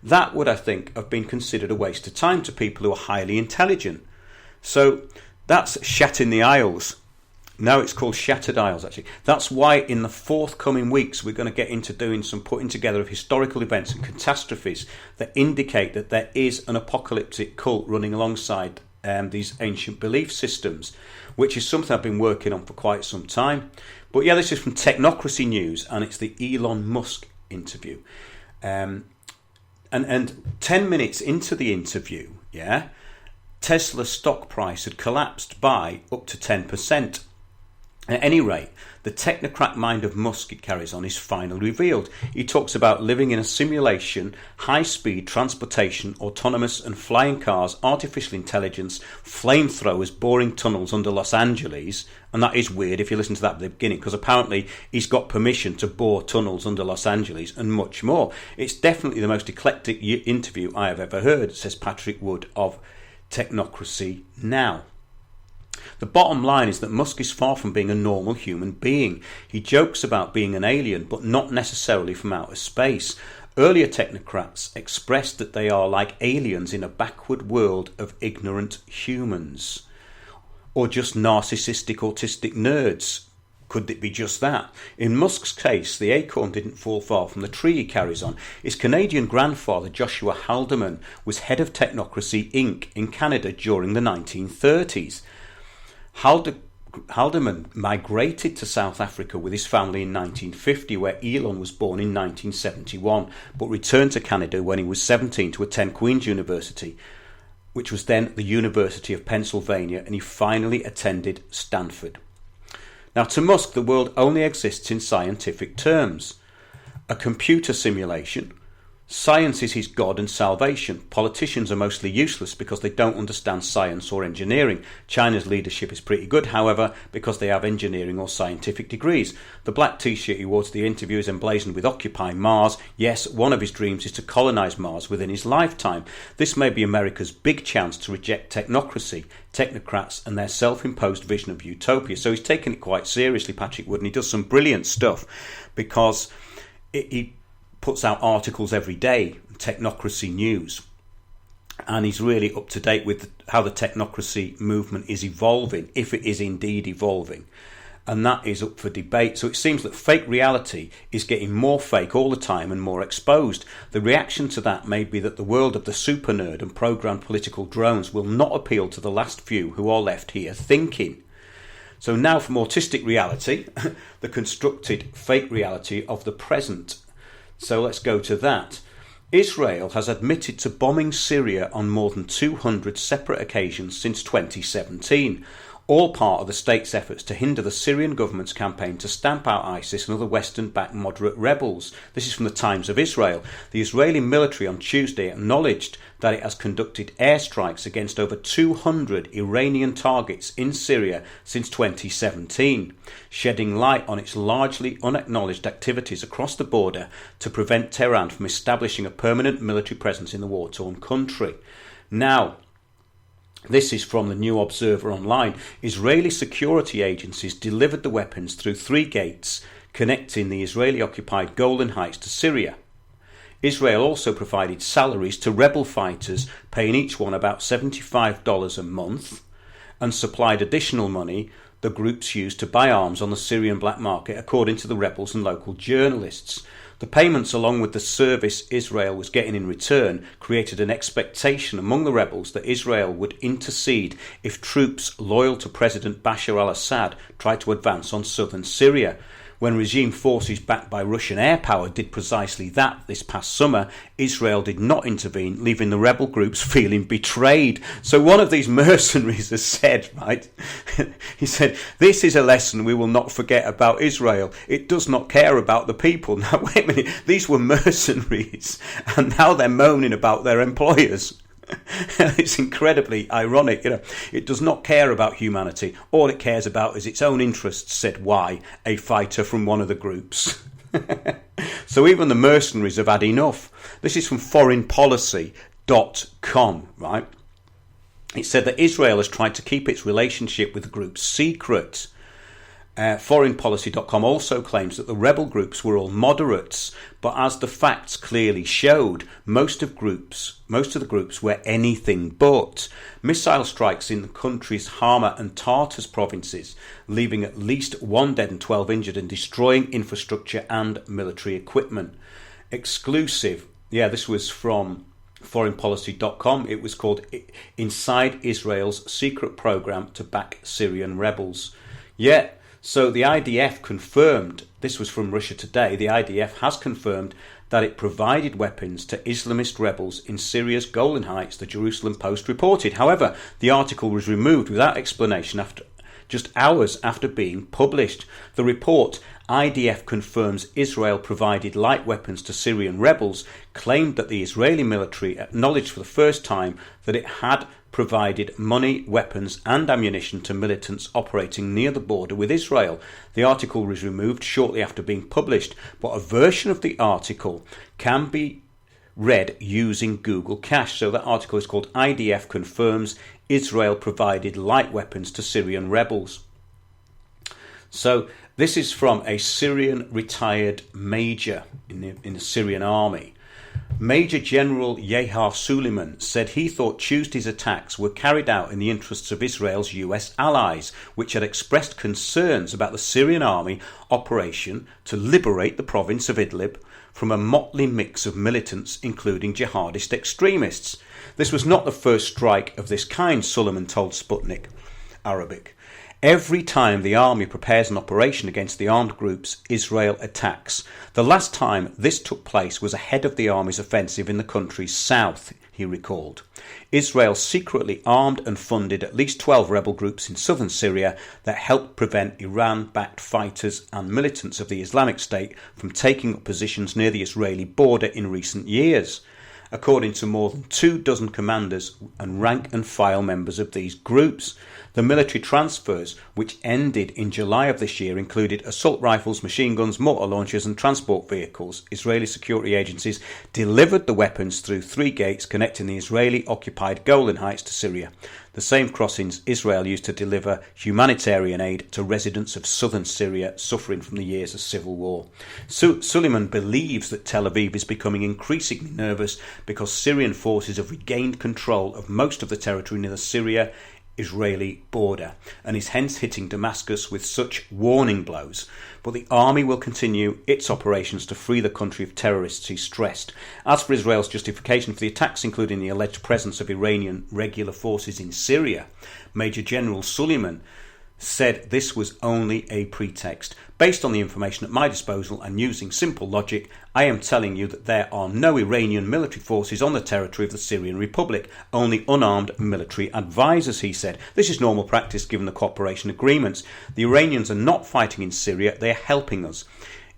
That would, I think, have been considered a waste of time to people who are highly intelligent. So that's Shat in the Isles. Now it's called Shattered Isles, actually. That's why in the forthcoming weeks we're going to get into doing some putting together of historical events and catastrophes that indicate that there is an apocalyptic cult running alongside these ancient belief systems, which is something I've been working on for quite some time. But yeah, this is from Technocracy News, and it's the Elon Musk interview. And 10 minutes into the interview, Tesla's stock price had collapsed by up to 10%. At any rate, the technocrat mind of Musk, it carries on, is finally revealed. He talks about living in a simulation, high-speed transportation, autonomous and flying cars, artificial intelligence, flamethrowers, boring tunnels under Los Angeles. And that is weird if you listen to that at the beginning, because apparently he's got permission to bore tunnels under Los Angeles and much more. It's definitely the most eclectic interview I have ever heard, says Patrick Wood of Technocracy Now. The bottom line is that Musk is far from being a normal human being. He jokes about being an alien, but not necessarily from outer space. Earlier technocrats expressed that they are like aliens in a backward world of ignorant humans. Or just narcissistic autistic nerds. Could it be just that? In Musk's case, the acorn didn't fall far from the tree, he carries on. His Canadian grandfather, Joshua Haldeman, was head of Technocracy Inc. in Canada during the 1930s. Haldeman migrated to South Africa with his family in 1950, where Elon was born in 1971, but returned to Canada when he was 17 to attend Queen's University, which was then the University of Pennsylvania, and he finally attended Stanford. Now, to Musk, the world only exists in scientific terms. A computer simulation. Science is his God and salvation. Politicians are mostly useless because they don't understand science or engineering. China's leadership is pretty good, however, because they have engineering or scientific degrees. The black t-shirt he wore to the interview is emblazoned with Occupy Mars. Yes, one of his dreams is to colonise Mars within his lifetime. This may be America's big chance to reject technocracy, technocrats and their self-imposed vision of utopia. So he's taken it quite seriously, Patrick Wood, and he does some brilliant stuff because he puts out articles every day, Technocracy News, and he's really up to date with how the technocracy movement is evolving, if it is indeed evolving, and that is up for debate. So it seems that fake reality is getting more fake all the time and more exposed. The reaction to that may be that the world of the super nerd and programmed political drones will not appeal to the last few who are left here thinking. So now from autistic reality, the constructed fake reality of the present. So let's go to that. Israel has admitted to bombing Syria on more than 200 separate occasions since 2017, all part of the state's efforts to hinder the Syrian government's campaign to stamp out ISIS and other Western-backed moderate rebels. This is from the Times of Israel. The Israeli military on Tuesday acknowledged that it has conducted airstrikes against over 200 Iranian targets in Syria since 2017, shedding light on its largely unacknowledged activities across the border to prevent Tehran from establishing a permanent military presence in the war-torn country. Now, this is from the New Observer Online. Israeli security agencies delivered the weapons through 3 gates connecting the Israeli-occupied Golan Heights to Syria. Israel also provided salaries to rebel fighters, paying each one about $75 a month, and supplied additional money the groups used to buy arms on the Syrian black market, according to the rebels and local journalists. The payments, along with the service Israel was getting in return, created an expectation among the rebels that Israel would intercede if troops loyal to President Bashar al-Assad tried to advance on southern Syria. When regime forces backed by Russian air power did precisely that this past summer, Israel did not intervene, leaving the rebel groups feeling betrayed. So one of these mercenaries has said, right, he said, "This is a lesson we will not forget about Israel. It does not care about the people." Now, wait a minute, these were mercenaries, and now they're moaning about their employers. It's incredibly ironic. It does not care about humanity. All it cares about is its own interests, said Y, a fighter from one of the groups. So even the mercenaries have had enough. This is from foreignpolicy.com, right? It said that Israel has tried to keep its relationship with the group secret. Foreignpolicy.com also claims that the rebel groups were all moderates, but as the facts clearly showed, most of the groups were anything but. Missile strikes in the country's Hama and Tartus provinces, leaving at least 1 dead and 12 injured and destroying infrastructure and military equipment. Exclusive. Yeah, this was from foreignpolicy.com. It was called Inside Israel's Secret Program to Back Syrian Rebels. Yeah. So the IDF confirmed, this was from Russia Today, the IDF has confirmed that it provided weapons to Islamist rebels in Syria's Golan Heights, the Jerusalem Post reported. However, the article was removed without explanation just hours after being published. The report, IDF confirms Israel provided light weapons to Syrian rebels, claimed that the Israeli military acknowledged for the first time that it had provided money, weapons and ammunition to militants operating near the border with Israel. The article was removed shortly after being published, but a version of the article can be read using Google Cache. So that article is called IDF confirms Israel provided light weapons to Syrian rebels. So this is from a Syrian retired major in the Syrian army. Major General Yehar Suleiman said he thought Tuesday's attacks were carried out in the interests of Israel's US allies, which had expressed concerns about the Syrian army operation to liberate the province of Idlib from a motley mix of militants, including jihadist extremists. This was not the first strike of this kind, Suleiman told Sputnik Arabic. Every time the army prepares an operation against the armed groups, Israel attacks. The last time this took place was ahead of the army's offensive in the country's south, he recalled. Israel secretly armed and funded at least 12 rebel groups in southern Syria that helped prevent Iran-backed fighters and militants of the Islamic State from taking up positions near the Israeli border in recent years, according to more than 24 commanders and rank-and-file members of these groups. The military transfers, which ended in July of this year, included assault rifles, machine guns, mortar launchers and transport vehicles. Israeli security agencies delivered the weapons through 3 gates connecting the Israeli-occupied Golan Heights to Syria, the same crossings Israel used to deliver humanitarian aid to residents of southern Syria suffering from the years of civil war. Suleiman believes that Tel Aviv is becoming increasingly nervous because Syrian forces have regained control of most of the territory near the Syria-Israeli border and is hence hitting Damascus with such warning blows. But the army will continue its operations to free the country of terrorists, he stressed. As for Israel's justification for the attacks, including the alleged presence of Iranian regular forces in Syria, Major General Suleiman said this was only a pretext. Based on the information at my disposal and using simple logic, I am telling you that there are no Iranian military forces on the territory of the Syrian Republic, only unarmed military advisors, he said. This is normal practice given the cooperation agreements. The Iranians are not fighting in Syria, they are helping us.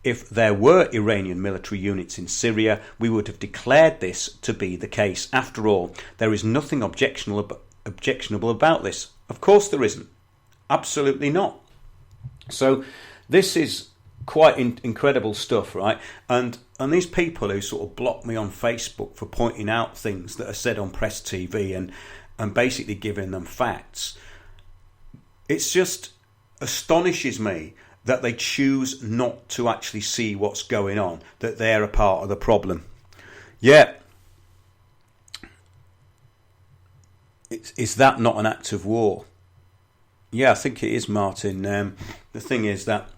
If there were Iranian military units in Syria, we would have declared this to be the case. After all, there is nothing objectionable about this. Of course there isn't. Absolutely not. So this is quite incredible stuff, right? And these people who sort of block me on Facebook for pointing out things that are said on Press TV and basically giving them facts, it's just astonishes me that they choose not to actually see what's going on, that they're a part of the problem. Yeah. Is that not an act of war? Yeah, I think it is, Martin. The thing is that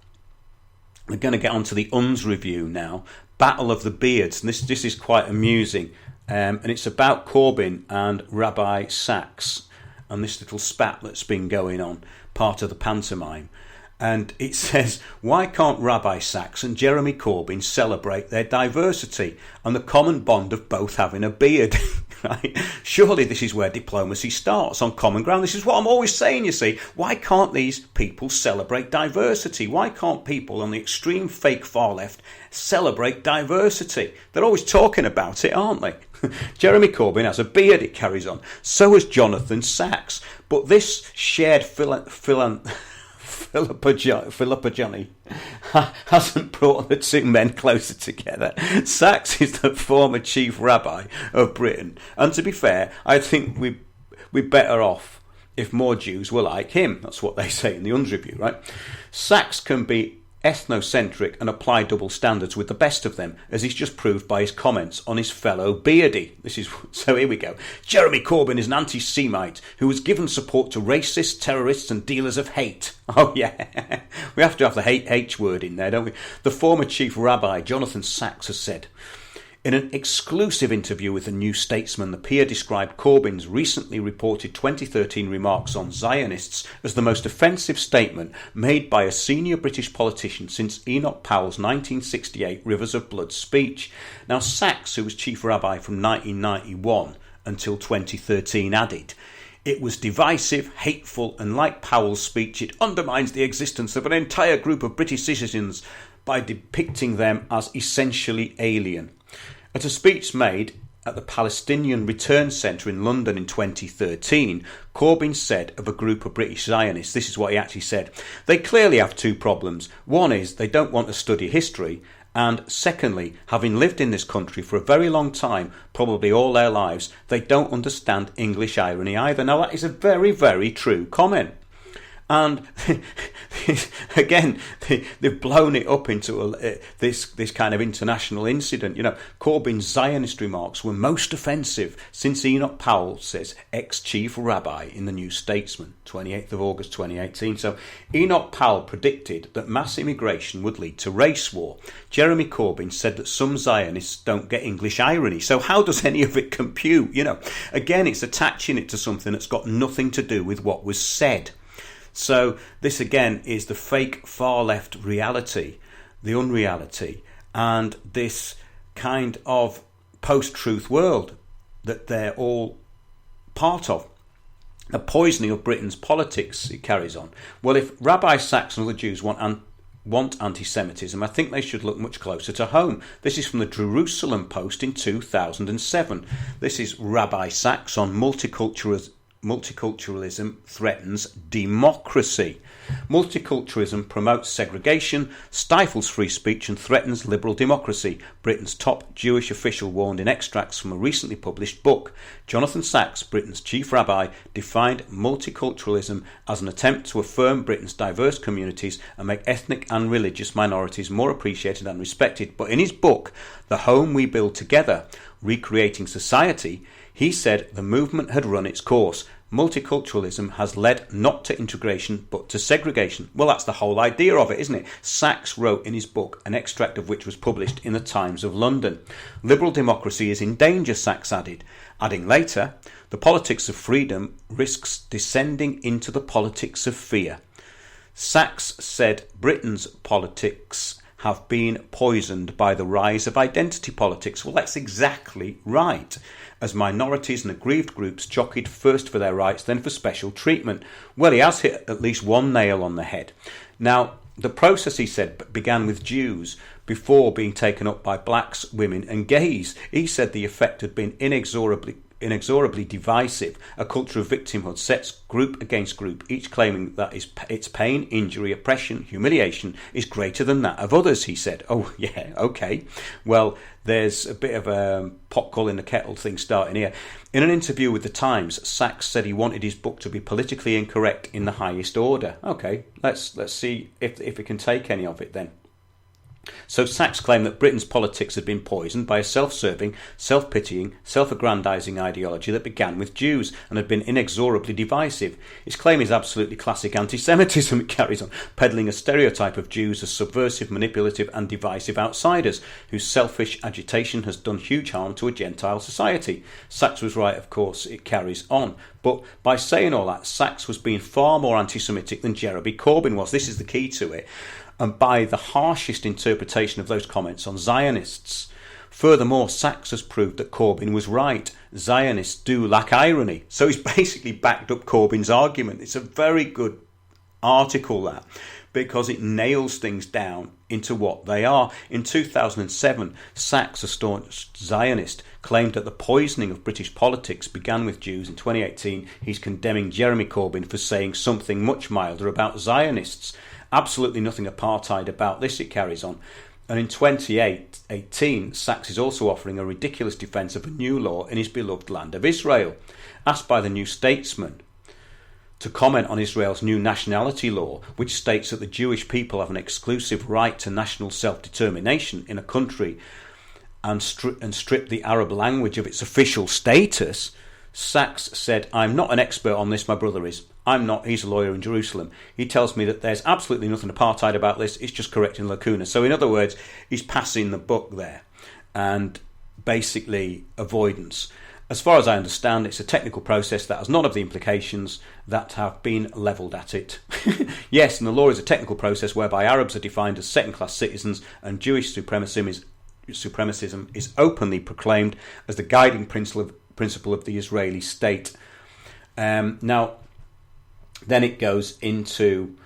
we're going to get onto the UNS review now. Battle of the Beards. And this is quite amusing. And it's about Corbyn and Rabbi Sachs and this little spat that's been going on, part of the pantomime. And it says, why can't Rabbi Sachs and Jeremy Corbyn celebrate their diversity and the common bond of both having a beard? right? Surely this is where diplomacy starts, on common ground. This is what I'm always saying, you see. Why can't these people celebrate diversity? Why can't people on the extreme fake far left celebrate diversity? They're always talking about it, aren't they? Jeremy Corbyn has a beard, it carries on. So has Jonathan Sachs. But this shared Philippogeny hasn't brought the two men closer together. Sachs is the former chief rabbi of Britain, and to be fair, I think we're better off if more Jews were like him. That's what they say in the Unz Review, right? Sachs can be ethnocentric and apply double standards with the best of them, as he's just proved by his comments on his fellow beardy. So here we go. Jeremy Corbyn is an anti-Semite who has given support to racists, terrorists and dealers of hate. Oh yeah, we have to have the hate H word in there, don't we? The former chief rabbi, Jonathan Sachs, has said, in an exclusive interview with the New Statesman, the peer described Corbyn's recently reported 2013 remarks on Zionists as the most offensive statement made by a senior British politician since Enoch Powell's 1968 Rivers of Blood speech. Now, Sachs, who was chief rabbi from 1991 until 2013, added, "It was divisive, hateful, and like Powell's speech, it undermines the existence of an entire group of British citizens by depicting them as essentially alien." At a speech made at the Palestinian Return Centre in London in 2013, Corbyn said of a group of British Zionists, this is what he actually said, "They clearly have two problems. One is they don't want to study history, and secondly, having lived in this country for a very long time, probably all their lives, they don't understand English irony either." Now that is a very, very true comment. And again, they've blown it up into this kind of international incident. You know, Corbyn's Zionist remarks were most offensive since Enoch Powell, says ex-chief rabbi in the New Statesman, 28th of August 2018. So Enoch Powell predicted that mass immigration would lead to race war. Jeremy Corbyn said that some Zionists don't get English irony. So how does any of it compute? You know, again, it's attaching it to something that's got nothing to do with what was said. So this again is the fake far left reality, the unreality, and this kind of post-truth world that they're all part of. The poisoning of Britain's politics, it carries on. Well, if Rabbi Sachs and other Jews want anti-Semitism, I think they should look much closer to home. This is from the Jerusalem Post in 2007. This is Rabbi Sachs on multiculturalism threatens democracy. Multiculturalism promotes segregation, stifles free speech and threatens liberal democracy, Britain's top Jewish official warned in extracts from a recently published book. Jonathan Sachs, Britain's chief rabbi, defined multiculturalism as an attempt to affirm Britain's diverse communities and make ethnic and religious minorities more appreciated and respected. But in his book, The Home We Build Together, Recreating Society, he said the movement had run its course. Multiculturalism has led not to integration but to segregation. Well, that's the whole idea of it, isn't it? Sachs wrote in his book, an extract of which was published in the Times of London. Liberal democracy is in danger, Sachs added. Adding later, the politics of freedom risks descending into the politics of fear. Sachs said Britain's politics have been poisoned by the rise of identity politics. Well, that's exactly right. As minorities and aggrieved groups jockeyed first for their rights, then for special treatment. Well, he has hit at least one nail on the head. Now, the process, he said, began with Jews before being taken up by blacks, women and gays. He said the effect had been inexorably divisive. A culture of victimhood sets group against group, each claiming that its pain, injury, oppression, humiliation is greater than that of others, he said. Oh, yeah, okay. Well, there's a bit of a pot calling the kettle thing starting here. In an interview with The Times, Sachs said he wanted his book to be politically incorrect in the highest order. Okay, let's see if we can take any of it then. So Sachs claimed that Britain's politics had been poisoned by a self-serving, self-pitying, self-aggrandising ideology that began with Jews and had been inexorably divisive. His claim is absolutely classic anti-Semitism, it carries on, peddling a stereotype of Jews as subversive, manipulative and divisive outsiders whose selfish agitation has done huge harm to a Gentile society. Sachs was right, of course, it carries on. But by saying all that, Sachs was being far more anti-Semitic than Jeremy Corbyn was. This is the key to it. And by the harshest interpretation of those comments on Zionists. Furthermore, Sachs has proved that Corbyn was right. Zionists do lack irony. So he's basically backed up Corbyn's argument. It's a very good article, that, because it nails things down into what they are. In 2007, Sachs, a staunch Zionist, claimed that the poisoning of British politics began with Jews. In 2018, he's condemning Jeremy Corbyn for saying something much milder about Zionists. Absolutely nothing apartheid about this, it carries on. And in 2018, Sachs is also offering a ridiculous defence of a new law in his beloved land of Israel. Asked by the New Statesman to comment on Israel's new nationality law, which states that the Jewish people have an exclusive right to national self-determination in a country and strip the Arab language of its official status, Sachs said, "I'm not an expert on this, my brother is. I'm not. He's a lawyer in Jerusalem. He tells me that there's absolutely nothing apartheid about this. It's just correcting lacunas." So in other words, he's passing the buck there, and basically avoidance. As far as I understand, it's a technical process that has none of the implications that have been levelled at it. Yes, and the law is a technical process whereby Arabs are defined as second-class citizens and Jewish supremacism is openly proclaimed as the guiding principle of the Israeli state. Now, then it goes into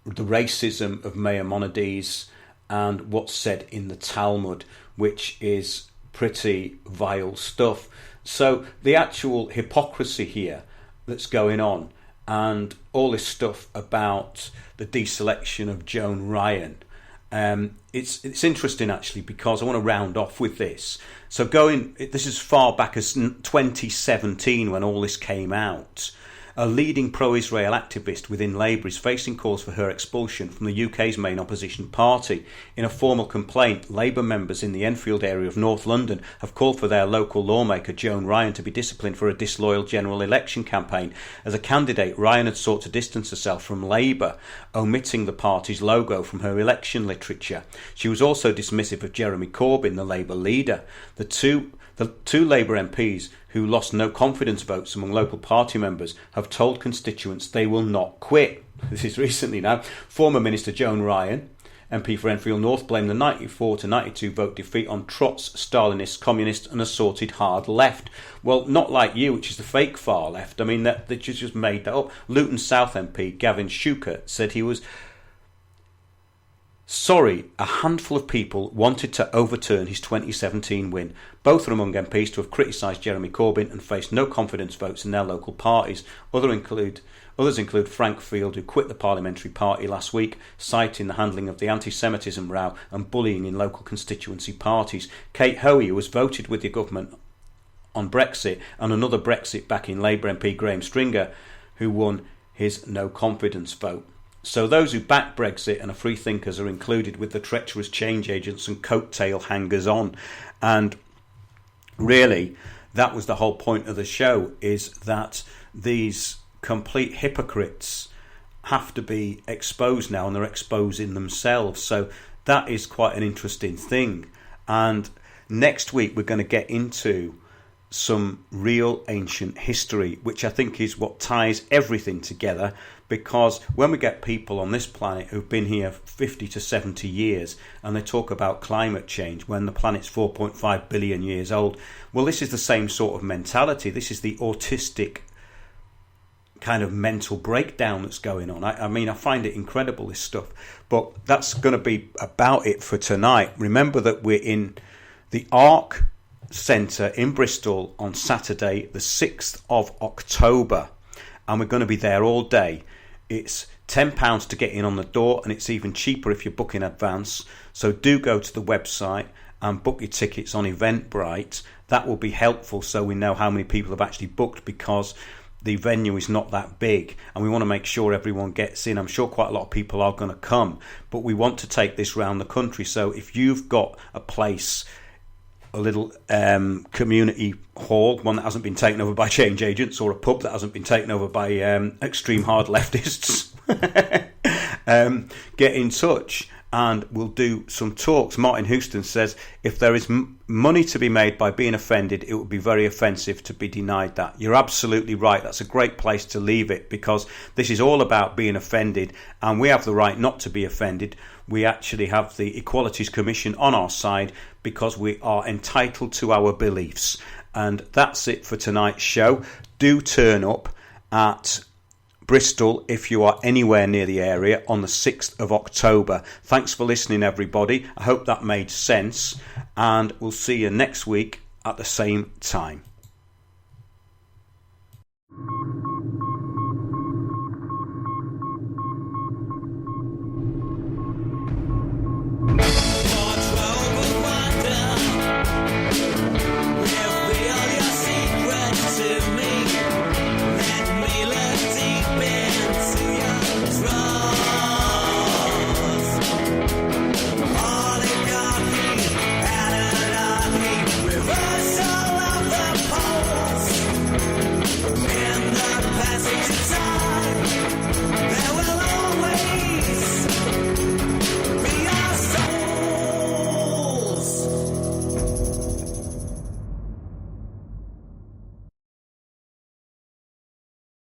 the racism of Maimonides and what's said in the Talmud, which is pretty vile stuff. So the actual hypocrisy here that's going on, and all this stuff about the deselection of Joan Ryan, it's interesting actually, because I want to round off with this. So this is far back as 2017 when all this came out. A leading pro-Israel activist within Labour is facing calls for her expulsion from the UK's main opposition party. In a formal complaint, Labour members in the Enfield area of North London have called for their local lawmaker Joan Ryan to be disciplined for a disloyal general election campaign. As a candidate, Ryan had sought to distance herself from Labour, omitting the party's logo from her election literature. She was also dismissive of Jeremy Corbyn, the Labour leader. The two Labour MPs who lost no confidence votes among local party members have told constituents they will not quit. This is recently now. Former Minister Joan Ryan, MP for Enfield North, blamed the 94 to 92 vote defeat on Trot's Stalinist, communist and assorted hard left. Well, not like you, which is the fake far left. I mean, they just made that up. Luton South MP Gavin Shuker said he was sorry a handful of people wanted to overturn his 2017 win. Both are among MPs to have criticised Jeremy Corbyn and faced no confidence votes in their local parties. Others include Frank Field, who quit the parliamentary party last week, citing the handling of the anti-Semitism row and bullying in local constituency parties. Kate Hoey, who was voted with the government on Brexit, and another Brexit-backing Labour MP Graham Stringer, who won his no confidence vote. So those who back Brexit and are free thinkers are included with the treacherous change agents and coattail hangers-on. And really, that was the whole point of the show, is that these complete hypocrites have to be exposed now, and they're exposing themselves. So that is quite an interesting thing. And next week we're going to get into some real ancient history, which I think is what ties everything together, because when we get people on this planet who've been here 50 to 70 years and they talk about climate change when the planet's 4.5 billion years old, well, this is the same sort of mentality. This is the autistic kind of mental breakdown that's going on. I mean, I find it incredible, this stuff. But that's going to be about it for tonight. Remember that we're in the ARC Centre in Bristol on Saturday the 6th of October, and we're going to be there all day. It's £10 to get in on the door, and it's even cheaper if you book in advance. So do go to the website and book your tickets on Eventbrite. That will be helpful, so we know how many people have actually booked, because the venue is not that big and we want to make sure everyone gets in. I'm sure quite a lot of people are going to come, but we want to take this round the country. So if you've got a place, a little community hall, one that hasn't been taken over by change agents, or a pub that hasn't been taken over by extreme hard leftists, get in touch and we'll do some talks. Martin Houston says if there is money to be made by being offended, it would be very offensive to be denied that. You're absolutely right. That's a great place to leave it, because this is all about being offended, and we have the right not to be offended. We actually have the Equalities Commission on our side because we are entitled to our beliefs. And that's it for tonight's show. Do turn up at Bristol if you are anywhere near the area on the 6th of October. Thanks for listening, everybody. I hope that made sense, and we'll see you next week at the same time.